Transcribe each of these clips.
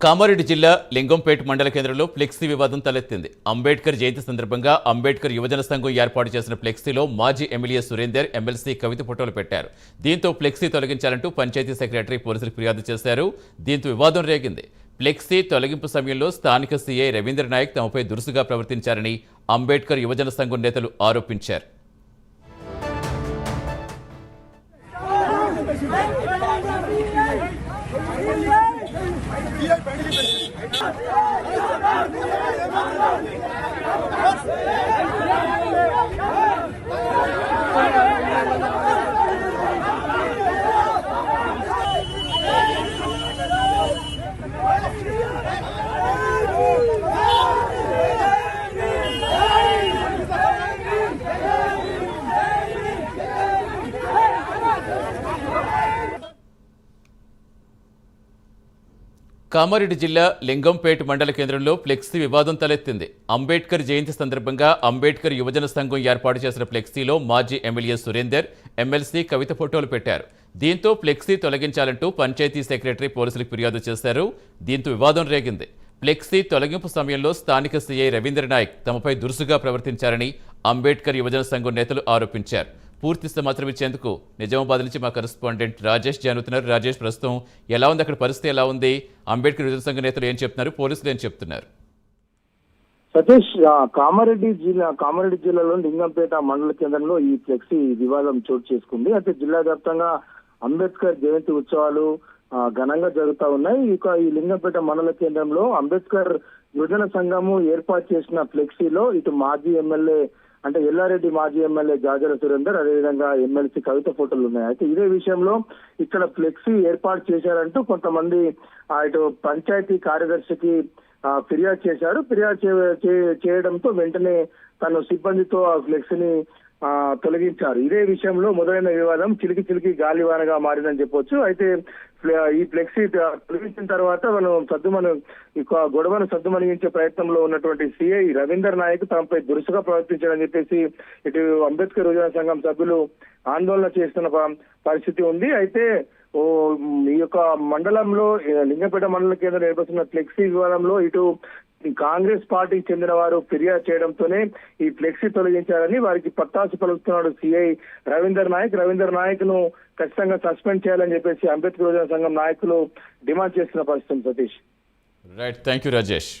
కామారెడ్డి జిల్లా లింగంపేట్ మండల కేంద్రంలో ఫ్లెక్సీ వివాదం తలెత్తింది. అంబేద్కర్ జయంతి సందర్భంగా అంబేద్కర్ యువజన సంఘం ఏర్పాటు చేసిన ఫ్లెక్సీలో మాజీ ఎమ్మెల్యే సురేందర్, ఎమ్మెల్సీ కవిత ఫోటోలు పెట్టారు. దీంతో ఫ్లెక్సీ తొలగించాలంటూ పంచాయతీ సెక్రటరీ పోలీసులకు ఫిర్యాదు చేశారు. దీంతో వివాదం రేగింది. ఫ్లెక్సీ తొలగింపు సమయంలో స్థానిక సీఐ రవీంద్ర నాయక్ తమపై దురుసుగా ప్రవర్తించారని అంబేద్కర్ యువజన సంఘం నేతలు ఆరోపించారు. కామారెడ్డి జిల్లా లింగంపేట్ మండల కేంద్రంలో ఫ్లెక్సీ వివాదం తలెత్తింది. అంబేద్కర్ జయంతి సందర్భంగా అంబేద్కర్ యువజన సంఘం ఏర్పాటు చేసిన ఫ్లెక్సీలో మాజీ ఎమ్మెల్యే సురేందర్, ఎమ్మెల్సీ కవిత ఫోటోలు పెట్టారు. దీంతో ఫ్లెక్సీ తొలగించాలంటూ పంచాయతీ సెక్రటరీ పోలీసులకు ఫిర్యాదు చేశారు. దీంతో వివాదం రేగింది. ఫ్లెక్సీ తొలగింపు సమయంలో స్థానిక సీఐ రవీంద్ర నాయక్ తమపై దురుసుగా ప్రవర్తించారని అంబేద్కర్ యువజన సంఘం నేతలు ఆరోపించారు. పూర్తి సమాచారం ఇచ్చేందుకు నిజామాబాద్ నుంచి మా కరెస్పాండెంట్ రాజేష్ జాయిన్. రాజేష్, ప్రస్తుతం ఎలా ఉంది అక్కడ పరిస్థితి, ఎలా ఉంది? అంబేద్కర్ యువజన సంఘ నేతలు ఏం చెప్తున్నారు, పోలీసులు ఏం చెప్తున్నారు? సతీష్, కామారెడ్డి జిల్లాలో లింగంపేట మండల కేంద్రంలో ఈ ఫ్లెక్సీ వివాదం చోటు చేసుకుంది. అయితే జిల్లా వ్యాప్తంగా అంబేద్కర్ జయంతి ఉత్సవాలు ఘనంగా జరుగుతూ ఉన్నాయి. ఇక ఈ లింగంపేట మండల కేంద్రంలో అంబేద్కర్ యువజన సంఘము ఏర్పాటు చేసిన ఫ్లెక్సీలో ఇటు మాజీ ఎమ్మెల్యే అంటే ఎల్లారెడ్డి, మాజీ ఎమ్మెల్యే జాజల సురేందర్, అదేవిధంగా ఎమ్మెల్సీ కవిత ఫోటోలు ఉన్నాయి. అయితే ఇదే విషయంలో ఇక్కడ ఫ్లెక్సీ ఏర్పాటు చేశారంటూ కొంతమంది ఇటు పంచాయతీ కార్యదర్శికి ఫిర్యాదు చేశారు. ఫిర్యాదు చేయడంతో వెంటనే తను సిబ్బందితో ఆ ఫ్లెక్సీని తొలగించారు. ఇదే విషయంలో మొదలైన వివాదం చిలికి గాలివానగా మారిందని చెప్పొచ్చు. అయితే ఈ ఫ్లెక్సీ తొలగించిన తర్వాత గొడవను సద్దుమణిగించే ప్రయత్నంలో ఉన్నటువంటి సిఐ రవీందర్ నాయక్ తమపై దురుసుగా ప్రవర్తించారని చెప్పేసి ఇటు అంబేద్కర్ యువజన సంఘం సభ్యులు ఆందోళన చేస్తున్న పరిస్థితి ఉంది. అయితే ఈ యొక్క మండలంలో లింగంపేట మండల కేంద్రం ఏర్పడుతున్న ఫ్లెక్సీ వివాదంలో ఇటు కాంగ్రెస్ పార్టీకి చెందిన వారు ఫిర్యాదు చేయడంతోనే ఈ ఫ్లెక్సీ తొలగించారని వారికి పత్తాసు పలుకుతున్నాడు సిఐ రవీందర్ నాయక్ ను ఖచ్చితంగా సస్పెండ్ చేయాలని చెప్పేసి అంబేద్కర్ యువజన సంఘం నాయకులు డిమాండ్ చేస్తున్న పరిస్థితి. Satish, right, thank you Rajesh.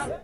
Yeah.